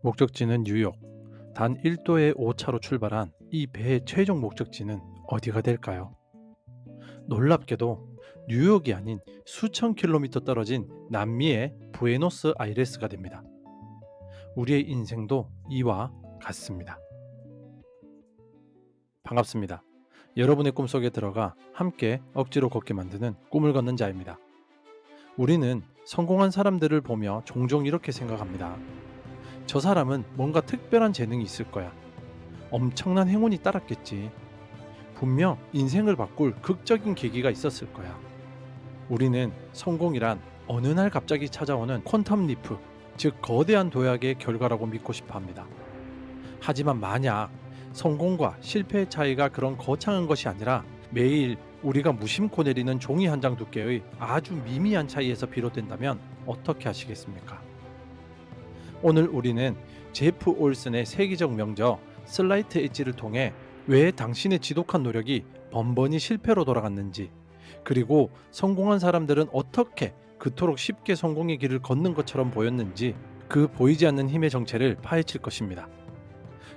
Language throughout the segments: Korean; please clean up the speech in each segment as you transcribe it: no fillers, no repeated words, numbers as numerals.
목적지는 뉴욕. 단 1도의 오차로 출발한 이 배의 최종 목적지는 어디가 될까요? 놀랍게도 뉴욕이 아닌 수천 킬로미터 떨어진 남미의 부에노스 아이레스가 됩니다. 우리의 인생도 이와 같습니다. 반갑습니다. 여러분의 꿈속에 들어가 함께 억지로 걷게 만드는 꿈을 걷는 자입니다. 우리는 성공한 사람들을 보며 종종 이렇게 생각합니다. 저 사람은 뭔가 특별한 재능이 있을 거야. 엄청난 행운이 따랐겠지. 분명 인생을 바꿀 극적인 계기가 있었을 거야. 우리는 성공이란 어느 날 갑자기 찾아오는 퀀텀 리프, 즉 거대한 도약의 결과라고 믿고 싶어 합니다. 하지만 만약 성공과 실패의 차이가 그런 거창한 것이 아니라 매일 우리가 무심코 내리는 종이 한 장 두께의 아주 미미한 차이에서 비롯된다면 어떻게 하시겠습니까? 오늘 우리는 제프 올슨의 세계적 명저 슬라이트 엣지를 통해 왜 당신의 지독한 노력이 번번이 실패로 돌아갔는지, 그리고 성공한 사람들은 어떻게 그토록 쉽게 성공의 길을 걷는 것처럼 보였는지, 그 보이지 않는 힘의 정체를 파헤칠 것입니다.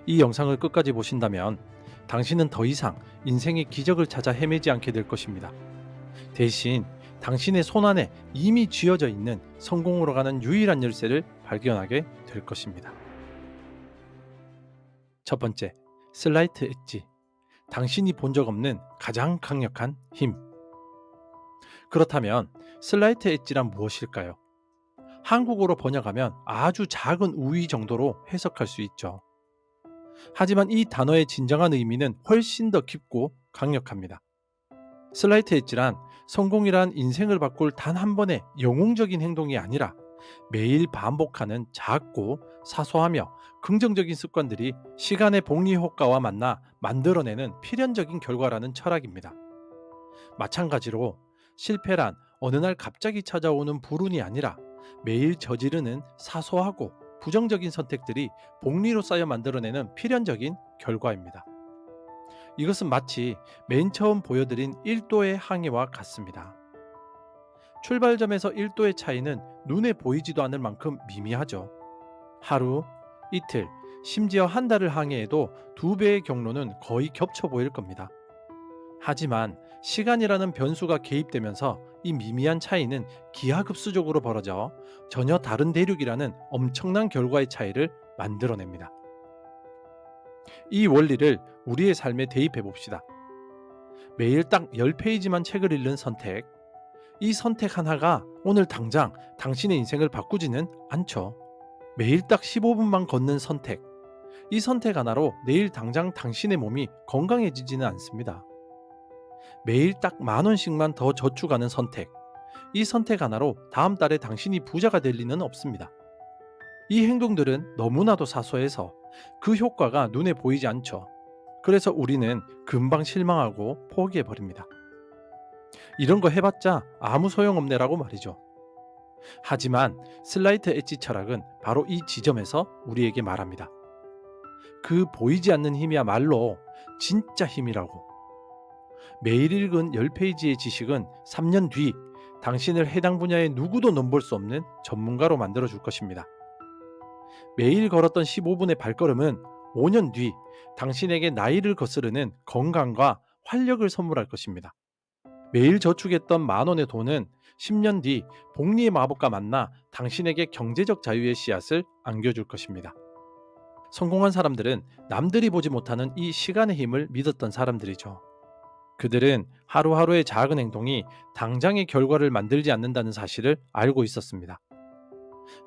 이 영상을 끝까지 보신다면 당신은 더 이상 인생의 기적을 찾아 헤매지 않게 될 것입니다. 대신 당신의 손안에 이미 쥐어져 있는 성공으로 가는 유일한 열쇠를 발견하게 될 것입니다. 첫 번째, 슬라이트 엣지. 당신이 본 적 없는 가장 강력한 힘. 그렇다면 슬라이트 엣지란 무엇일까요? 한국어로 번역하면 아주 작은 우위 정도로 해석할 수 있죠. 하지만 이 단어의 진정한 의미는 훨씬 더 깊고 강력합니다. 슬라이트 엣지란 성공이란 인생을 바꿀 단 한 번의 영웅적인 행동이 아니라 매일 반복하는 작고 사소하며 긍정적인 습관들이 시간의 복리 효과와 만나 만들어내는 필연적인 결과라는 철학입니다. 마찬가지로 실패란 어느 날 갑자기 찾아오는 불운이 아니라 매일 저지르는 사소하고 부정적인 선택들이 복리로 쌓여 만들어내는 필연적인 결과입니다. 이것은 마치 맨 처음 보여드린 1도의 항해와 같습니다. 출발점에서 1도의 차이는 눈에 보이지도 않을 만큼 미미하죠. 하루, 이틀, 심지어 한 달을 항해해도 2배의 경로는 거의 겹쳐 보일 겁니다. 하지만 시간이라는 변수가 개입되면서 이 미미한 차이는 기하급수적으로 벌어져 전혀 다른 대륙이라는 엄청난 결과의 차이를 만들어냅니다. 이 원리를 우리의 삶에 대입해 봅시다. 매일 딱 10페이지만 책을 읽는 선택. 이 선택 하나가 오늘 당장 당신의 인생을 바꾸지는 않죠. 매일 딱 15분만 걷는 선택. 이 선택 하나로 내일 당장 당신의 몸이 건강해지지는 않습니다. 매일 딱 10,000원씩만 더 저축하는 선택. 이 선택 하나로 다음 달에 당신이 부자가 될 리는 없습니다. 이 행동들은 너무나도 사소해서 그 효과가 눈에 보이지 않죠. 그래서 우리는 금방 실망하고 포기해버립니다. 이런 거 해봤자 아무 소용없네라고 말이죠. 하지만 슬라이트 엣지 철학은 바로 이 지점에서 우리에게 말합니다. 그 보이지 않는 힘이야말로 진짜 힘이라고. 매일 읽은 10페이지의 지식은 3년 뒤 당신을 해당 분야의 누구도 넘볼 수 없는 전문가로 만들어줄 것입니다. 매일 걸었던 15분의 발걸음은 5년 뒤 당신에게 나이를 거스르는 건강과 활력을 선물할 것입니다. 매일 저축했던 10,000원의 돈은 10년 뒤 복리의 마법과 만나 당신에게 경제적 자유의 씨앗을 안겨줄 것입니다. 성공한 사람들은 남들이 보지 못하는 이 시간의 힘을 믿었던 사람들이죠. 그들은 하루하루의 작은 행동이 당장의 결과를 만들지 않는다는 사실을 알고 있었습니다.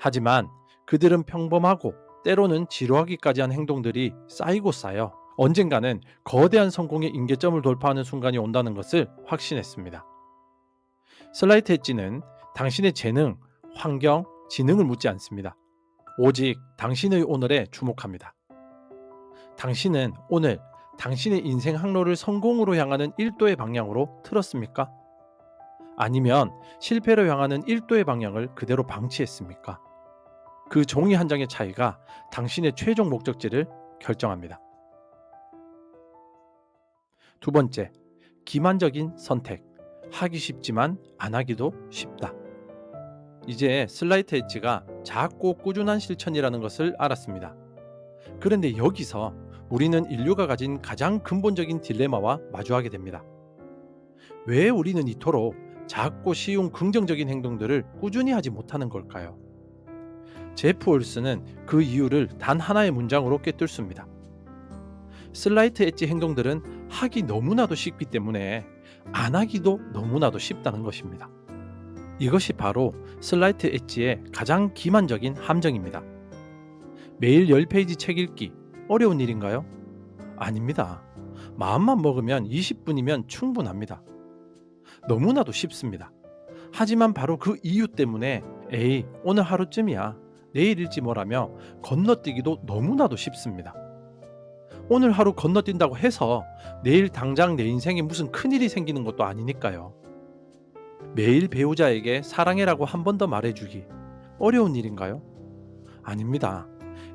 하지만 그들은 평범하고 때로는 지루하기까지 한 행동들이 쌓이고 쌓여 언젠가는 거대한 성공의 임계점을 돌파하는 순간이 온다는 것을 확신했습니다. 슬라이트 엣지는 당신의 재능, 환경, 지능을 묻지 않습니다. 오직 당신의 오늘에 주목합니다. 당신은 오늘 당신의 인생 항로를 성공으로 향하는 1도의 방향으로 틀었습니까? 아니면 실패로 향하는 1도의 방향을 그대로 방치했습니까? 그 종이 한 장의 차이가 당신의 최종 목적지를 결정합니다. 두 번째, 기만적인 선택. 하기 쉽지만 안 하기도 쉽다. 이제 슬라이트 엣지가 작고 꾸준한 실천이라는 것을 알았습니다. 그런데 여기서 우리는 인류가 가진 가장 근본적인 딜레마와 마주하게 됩니다. 왜 우리는 이토록 작고 쉬운 긍정적인 행동들을 꾸준히 하지 못하는 걸까요? 제프 올스는 그 이유를 단 하나의 문장으로 꿰뚫습니다. 슬라이트 엣지 행동들은 하기 너무나도 쉽기 때문에 안 하기도 너무나도 쉽다는 것입니다. 이것이 바로 슬라이트 엣지의 가장 기만적인 함정입니다. 매일 10페이지 책 읽기 어려운 일인가요? 아닙니다. 마음만 먹으면 20분이면 충분합니다. 너무나도 쉽습니다. 하지만 바로 그 이유 때문에 에이 오늘 하루쯤이야 내일 일지 뭐라며 건너뛰기도 너무나도 쉽습니다. 오늘 하루 건너뛴다고 해서 내일 당장 내 인생에 무슨 큰일이 생기는 것도 아니니까요. 매일 배우자에게 사랑해라고 한 번 더 말해주기 어려운 일인가요? 아닙니다.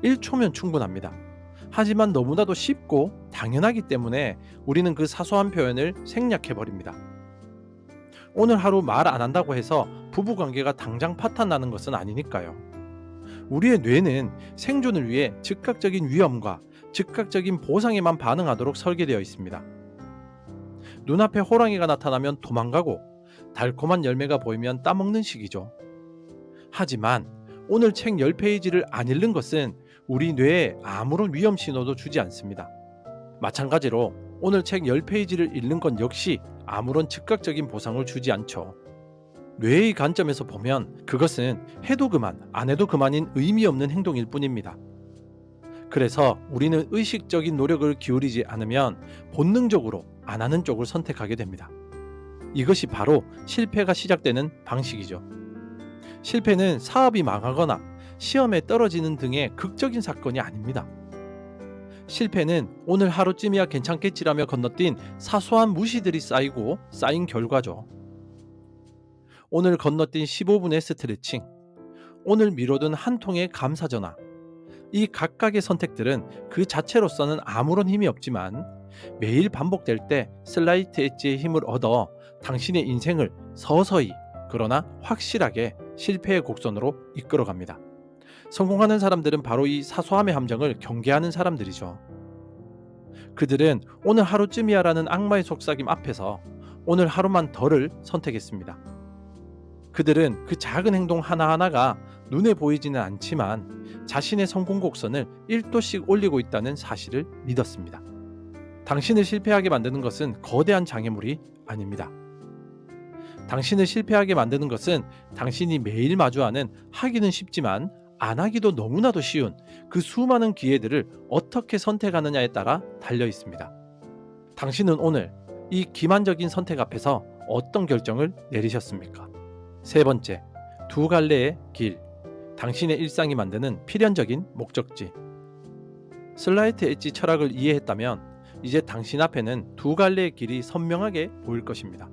1초면 충분합니다. 하지만 너무나도 쉽고 당연하기 때문에 우리는 그 사소한 표현을 생략해버립니다. 오늘 하루 말 안 한다고 해서 부부관계가 당장 파탄나는 것은 아니니까요. 우리의 뇌는 생존을 위해 즉각적인 위험과 즉각적인 보상에만 반응하도록 설계되어 있습니다. 눈앞에 호랑이가 나타나면 도망가고 달콤한 열매가 보이면 따먹는 식이죠. 하지만 오늘 책 10페이지를 안 읽는 것은 우리 뇌에 아무런 위험 신호도 주지 않습니다. 마찬가지로 오늘 책 10페이지를 읽는 건 역시 아무런 즉각적인 보상을 주지 않죠. 뇌의 관점에서 보면 그것은 해도 그만, 안 해도 그만인 의미 없는 행동일 뿐입니다. 그래서 우리는 의식적인 노력을 기울이지 않으면 본능적으로 안 하는 쪽을 선택하게 됩니다. 이것이 바로 실패가 시작되는 방식이죠. 실패는 사업이 망하거나 시험에 떨어지는 등의 극적인 사건이 아닙니다. 실패는 오늘 하루쯤이야 괜찮겠지라며 건너뛴 사소한 무시들이 쌓이고 쌓인 결과죠. 오늘 건너뛴 15분의 스트레칭, 오늘 미뤄둔 한 통의 감사 전화. 이 각각의 선택들은 그 자체로서는 아무런 힘이 없지만 매일 반복될 때 슬라이트 엣지의 힘을 얻어 당신의 인생을 서서히 그러나 확실하게 실패의 곡선으로 이끌어갑니다. 성공하는 사람들은 바로 이 사소함의 함정을 경계하는 사람들이죠. 그들은 오늘 하루쯤이야라는 악마의 속삭임 앞에서 오늘 하루만 더를 선택했습니다. 그들은 그 작은 행동 하나하나가 눈에 보이지는 않지만 자신의 성공 곡선을 1도씩 올리고 있다는 사실을 믿었습니다. 당신을 실패하게 만드는 것은 거대한 장애물이 아닙니다. 당신을 실패하게 만드는 것은 당신이 매일 마주하는 하기는 쉽지만 안 하기도 너무나도 쉬운 그 수많은 기회들을 어떻게 선택하느냐에 따라 달려 있습니다. 당신은 오늘 이 기만적인 선택 앞에서 어떤 결정을 내리셨습니까? 세 번째, 두 갈래의 길. 당신의 일상이 만드는 필연적인 목적지. 슬라이트 엣지 철학을 이해했다면 이제 당신 앞에는 두 갈래의 길이 선명하게 보일 것입니다.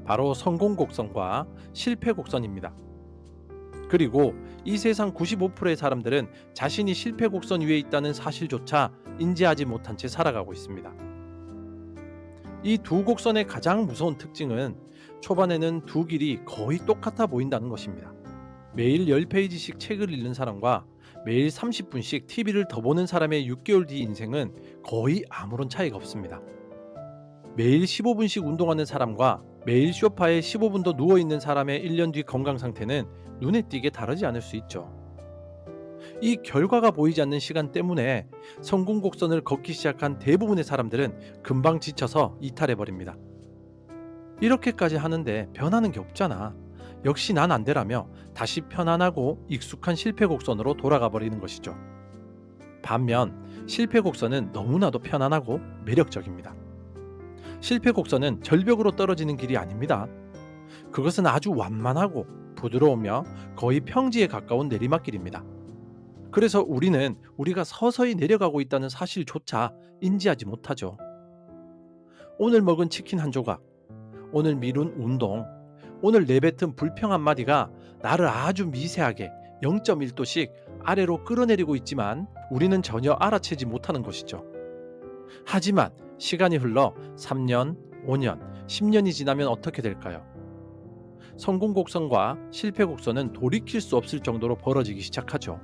바로 성공 곡선과 실패 곡선입니다. 그리고 이 세상 95%의 사람들은 자신이 실패 곡선 위에 있다는 사실조차 인지하지 못한 채 살아가고 있습니다. 이 두 곡선의 가장 무서운 특징은 초반에는 두 길이 거의 똑같아 보인다는 것입니다. 매일 10페이지씩 책을 읽는 사람과 매일 30분씩 TV를 더 보는 사람의 6개월 뒤 인생은 거의 아무런 차이가 없습니다. 매일 15분씩 운동하는 사람과 매일 소파에 15분 더 누워있는 사람의 1년 뒤 건강 상태는 눈에 띄게 다르지 않을 수 있죠. 이 결과가 보이지 않는 시간 때문에 성공 곡선을 걷기 시작한 대부분의 사람들은 금방 지쳐서 이탈해버립니다. 이렇게까지 하는데 변하는 게 없잖아. 역시 난 안 되라며 다시 편안하고 익숙한 실패 곡선으로 돌아가 버리는 것이죠. 반면 실패 곡선은 너무나도 편안하고 매력적입니다. 실패 곡선은 절벽으로 떨어지는 길이 아닙니다. 그것은 아주 완만하고 부드러우며 거의 평지에 가까운 내리막길입니다. 그래서 우리는 우리가 서서히 내려가고 있다는 사실조차 인지하지 못하죠. 오늘 먹은 치킨 한 조각, 오늘 미룬 운동, 오늘 내뱉은 불평 한마디가 나를 아주 미세하게 0.1도씩 아래로 끌어내리고 있지만 우리는 전혀 알아채지 못하는 것이죠. 하지만 시간이 흘러 3년, 5년, 10년이 지나면 어떻게 될까요? 성공 곡선과 실패 곡선은 돌이킬 수 없을 정도로 벌어지기 시작하죠.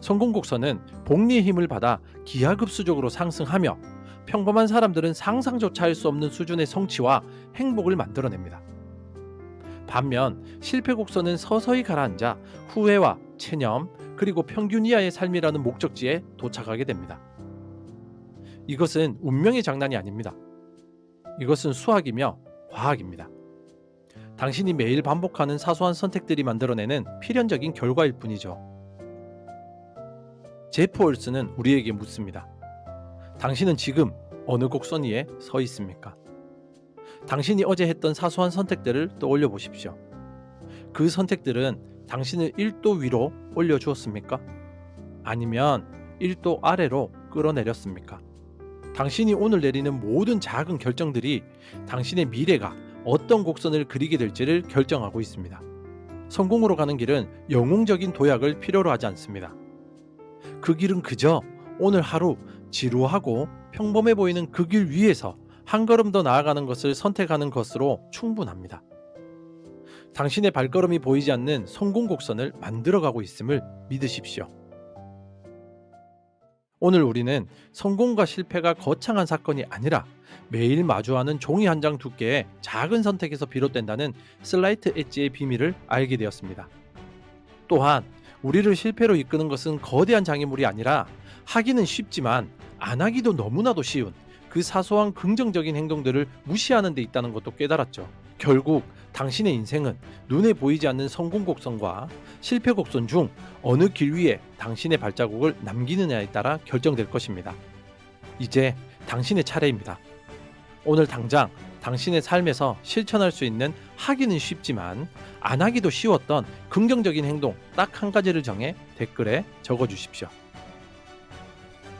성공 곡선은 복리의 힘을 받아 기하급수적으로 상승하며 평범한 사람들은 상상조차 할 수 없는 수준의 성취와 행복을 만들어냅니다. 반면 실패 곡선은 서서히 가라앉아 후회와 체념, 그리고 평균 이하의 삶이라는 목적지에 도착하게 됩니다. 이것은 운명의 장난이 아닙니다. 이것은 수학이며 과학입니다. 당신이 매일 반복하는 사소한 선택들이 만들어내는 필연적인 결과일 뿐이죠. 제프 올스는 우리에게 묻습니다. 당신은 지금 어느 곡선 위에 서 있습니까? 당신이 어제 했던 사소한 선택들을 떠올려 보십시오. 그 선택들은 당신을 1도 위로 올려주었습니까? 아니면 1도 아래로 끌어내렸습니까? 당신이 오늘 내리는 모든 작은 결정들이 당신의 미래가 어떤 곡선을 그리게 될지를 결정하고 있습니다. 성공으로 가는 길은 영웅적인 도약을 필요로 하지 않습니다. 그 길은 그저 오늘 하루 지루하고 평범해 보이는 그 길 위에서 한 걸음 더 나아가는 것을 선택하는 것으로 충분합니다. 당신의 발걸음이 보이지 않는 성공 곡선을 만들어가고 있음을 믿으십시오. 오늘 우리는 성공과 실패가 거창한 사건이 아니라 매일 마주하는 종이 한 장 두께의 작은 선택에서 비롯된다는 슬라이트 엣지의 비밀을 알게 되었습니다. 또한 우리를 실패로 이끄는 것은 거대한 장애물이 아니라 하기는 쉽지만 안 하기도 너무나도 쉬운 그 사소한 긍정적인 행동들을 무시하는 데 있다는 것도 깨달았죠. 결국 당신의 인생은 눈에 보이지 않는 성공 곡선과 실패 곡선 중 어느 길 위에 당신의 발자국을 남기느냐에 따라 결정될 것입니다. 이제 당신의 차례입니다. 오늘 당장 당신의 삶에서 실천할 수 있는 하기는 쉽지만 안 하기도 쉬웠던 긍정적인 행동 딱 한 가지를 정해 댓글에 적어주십시오.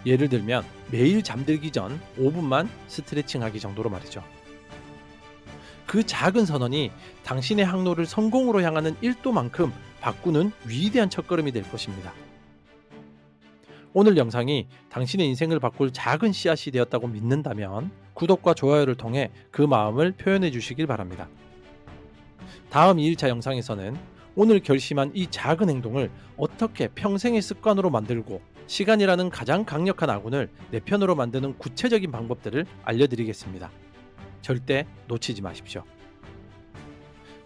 예를 들면 매일 잠들기 전 5분만 스트레칭 하기 정도로 말이죠. 그 작은 선언이 당신의 항로를 성공으로 향하는 1도만큼 바꾸는 위대한 첫걸음이 될 것입니다. 오늘 영상이 당신의 인생을 바꿀 작은 씨앗이 되었다고 믿는다면 구독과 좋아요를 통해 그 마음을 표현해 주시길 바랍니다. 다음 2일차 영상에서는 오늘 결심한 이 작은 행동을 어떻게 평생의 습관으로 만들고 시간이라는 가장 강력한 아군을 내 편으로 만드는 구체적인 방법들을 알려드리겠습니다. 절대 놓치지 마십시오.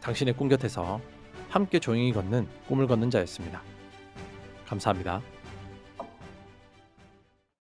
당신의 꿈 곁에서 함께 조용히 걷는 꿈을 걷는 자였습니다. 감사합니다.